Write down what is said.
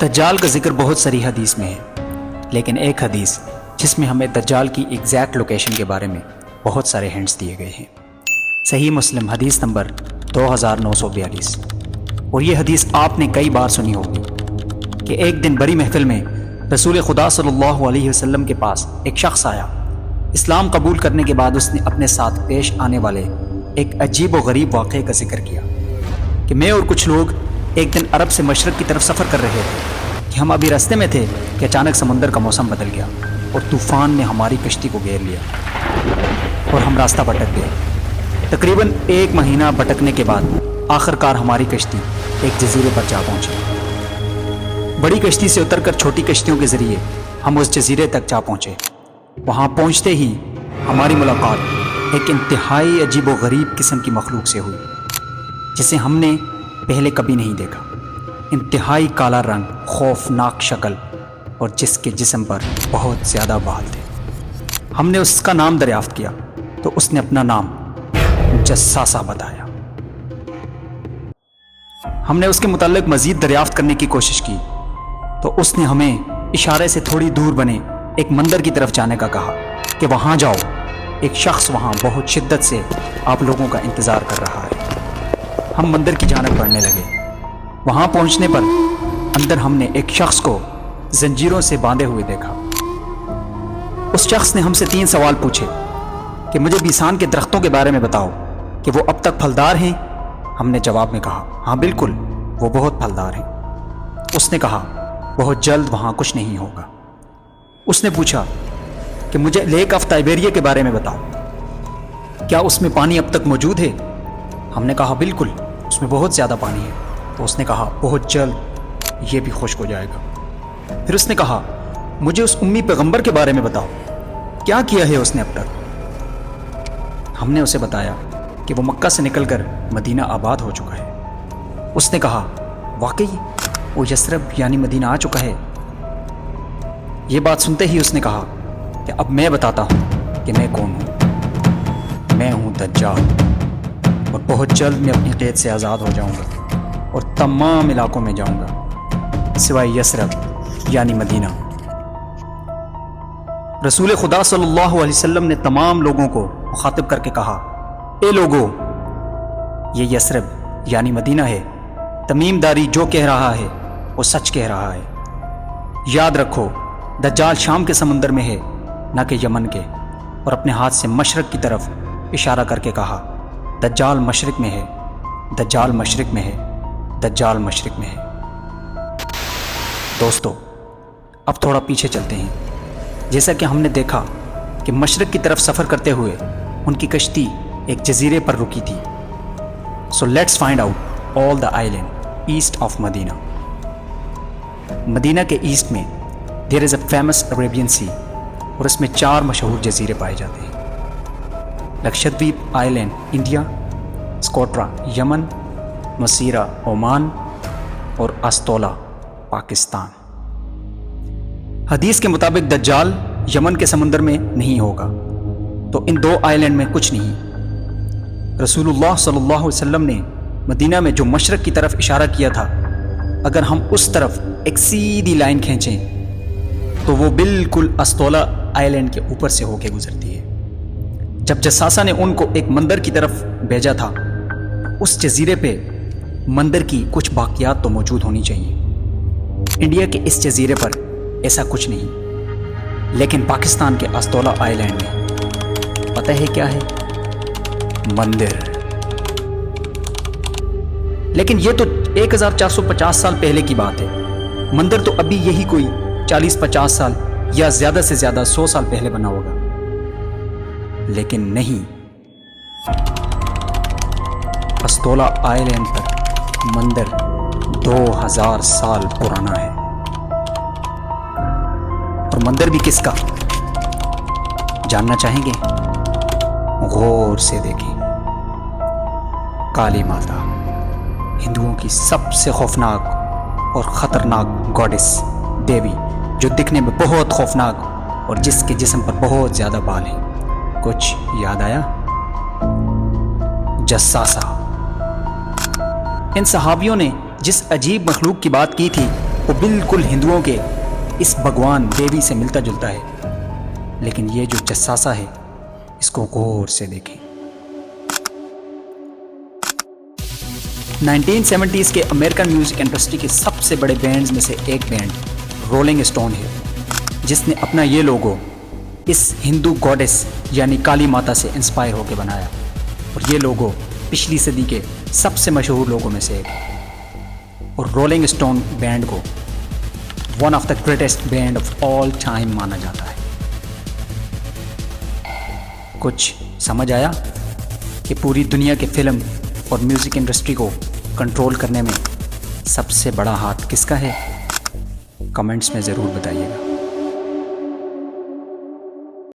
دجال کا ذکر بہت ساری حدیث میں ہے، لیکن ایک حدیث جس میں ہمیں دجال کی ایگزیکٹ لوکیشن کے بارے میں بہت سارے ہنٹس دیے گئے ہیں۔ صحیح مسلم حدیث نمبر 2942، اور یہ حدیث آپ نے کئی بار سنی ہوگی کہ ایک دن بڑی محفل میں رسول خدا صلی اللہ علیہ وسلم کے پاس ایک شخص آیا۔ اسلام قبول کرنے کے بعد اس نے اپنے ساتھ پیش آنے والے ایک عجیب و غریب واقعے کا ذکر کیا کہ میں اور کچھ لوگ ایک دن عرب سے مشرق کی طرف سفر کر رہے تھے کہ ہم ابھی راستے میں تھے کہ اچانک سمندر کا موسم بدل گیا اور طوفان نے ہماری کشتی کو گھیر لیا اور ہم راستہ بھٹک گئے۔ تقریباً 1 مہینہ بھٹکنے کے بعد آخر کار ہماری کشتی ایک جزیرے پر جا پہنچی۔ بڑی کشتی سے اتر کر چھوٹی کشتیوں کے ذریعے ہم اس جزیرے تک جا پہنچے۔ وہاں پہنچتے ہی ہماری ملاقات ایک انتہائی عجیب و غریب قسم کی مخلوق سے ہوئی جسے ہم نے پہلے کبھی نہیں دیکھا۔ انتہائی کالا رنگ، خوفناک شکل اور جس کے جسم پر بہت زیادہ بال تھے۔ ہم نے اس کا نام دریافت کیا تو اس نے اپنا نام جساسہ بتایا۔ ہم نے اس کے متعلق مزید دریافت کرنے کی کوشش کی تو اس نے ہمیں اشارے سے تھوڑی دور بنے ایک مندر کی طرف جانے کا کہا کہ وہاں جاؤ، ایک شخص وہاں بہت شدت سے آپ لوگوں کا انتظار کر رہا ہے۔ ہم مندر کی جانب بڑھنے لگے۔ وہاں پہنچنے پر اندر ہم نے ایک شخص کو زنجیروں سے باندھے ہوئے دیکھا۔ اس شخص نے ہم سے 3 سوال پوچھے کہ مجھے بیسان کے درختوں کے بارے میں بتاؤ کہ وہ اب تک پھلدار ہیں۔ ہم نے جواب میں کہا ہاں بالکل، وہ بہت پھلدار ہیں۔ اس نے کہا بہت جلد وہاں کچھ نہیں ہوگا۔ اس نے پوچھا کہ مجھے لیک آف تائبیریا کے بارے میں بتاؤ، کیا اس میں پانی اب تک موجود ہے؟ ہم نے کہا بالکل، اس میں بہت زیادہ پانی ہے۔ تو اس نے کہا بہت جلد یہ بھی خشک ہو جائے گا۔ پھر اس نے کہا مجھے اس امی پیغمبر کے بارے میں بتاؤ، کیا کیا ہے اس نے اب تک؟ ہم نے اسے بتایا کہ وہ مکہ سے نکل کر مدینہ آباد ہو چکا ہے۔ اس نے کہا واقعی وہ یثرب یعنی مدینہ آ چکا ہے؟ یہ بات سنتے ہی اس نے کہا کہ اب میں بتاتا ہوں کہ میں کون ہوں۔ میں ہوں دجال، اور بہت جلد میں اپنی قید سے آزاد ہو جاؤں گا اور تمام علاقوں میں جاؤں گا سوائے یثرب یعنی مدینہ۔ رسول خدا صلی اللہ علیہ وسلم نے تمام لوگوں کو مخاطب کر کے کہا اے لوگو، یہ یثرب یعنی مدینہ ہے۔ تمیم داری جو کہہ رہا ہے وہ سچ کہہ رہا ہے۔ یاد رکھو دجال شام کے سمندر میں ہے نہ کہ یمن کے۔ اور اپنے ہاتھ سے مشرق کی طرف اشارہ کر کے کہا دجال مشرق میں ہے، دجال مشرق میں ہے، دجال مشرق میں ہے۔ دوستو اب تھوڑا پیچھے چلتے ہیں۔ جیسا کہ ہم نے دیکھا کہ مشرق کی طرف سفر کرتے ہوئے ان کی کشتی ایک جزیرے پر رکی تھی۔ So let's find out all the island east of Medina. Medina کے ایسٹ میں دیر از اے فیمس عربین سی، اور اس میں 4 مشہور جزیرے پائے جاتے ہیں: لکشدویپ آئی لینڈ انڈیا، سکوٹرا یمن، مسیرا عمان اور استولا پاکستان۔ حدیث کے مطابق دجال یمن کے سمندر میں نہیں ہوگا، تو ان 2 آئی لینڈ میں کچھ نہیں۔ رسول اللہ صلی اللہ علیہ وسلم نے مدینہ میں جو مشرق کی طرف اشارہ کیا تھا، اگر ہم اس طرف ایک سیدھی لائن کھینچیں تو وہ بالکل استولا آئی لینڈ کے اوپر سے ہو کے گزرتی ہے۔ جب جساسہ نے ان کو ایک مندر کی طرف بھیجا تھا، اس جزیرے پہ مندر کی کچھ باقیات تو موجود ہونی چاہیے۔ انڈیا کے اس جزیرے پر ایسا کچھ نہیں، لیکن پاکستان کے استولا آئی لینڈ میں پتہ ہے کیا ہے؟ مندر۔ لیکن یہ تو 1450 سال پہلے کی بات ہے۔ مندر تو ابھی یہی کوئی 40-50 سال یا زیادہ سے زیادہ 100 سال پہلے بنا ہوگا۔ لیکن نہیں، استولا آئی لینڈ پر مندر 2000 سال پرانا ہے۔ اور مندر بھی کس کا؟ جاننا چاہیں گے؟ غور سے دیکھیں۔ کالی ماتا، ہندوؤں کی سب سے خوفناک اور خطرناک گاڈس دیوی، جو دکھنے میں بہت خوفناک اور جس کے جسم پر بہت زیادہ بال ہیں۔ کچھ یاد آیا؟ جساسہ۔ ان صحابیوں نے جس عجیب مخلوق کی بات کی تھی وہ بالکل ہندوؤں کے اس بھگوان دیوی سے ملتا جلتا ہے، لیکن یہ جو جساسہ ہے اس کو غور سے دیکھیں۔ 1970s کے امریکن میوزک انڈسٹری کے سب سے بڑے بینڈز میں سے ایک بینڈ رولنگ اسٹون ہے، جس نے اپنا یہ لوگو اس ہندو گوڈس یعنی کالی ماتا سے انسپائر ہو کے بنایا، اور یہ لوگو پچھلی صدی کے سب سے مشہور لوگوں میں سے ایک ہے، اور رولنگ اسٹون بینڈ کو one of the greatest band of all time مانا جاتا ہے۔ کچھ سمجھ آیا کہ پوری دنیا کے فلم اور میوزک انڈسٹری کو کنٹرول کرنے میں سب سے بڑا ہاتھ کس کا ہے؟ کمنٹس میں ضرور بتائیے گا۔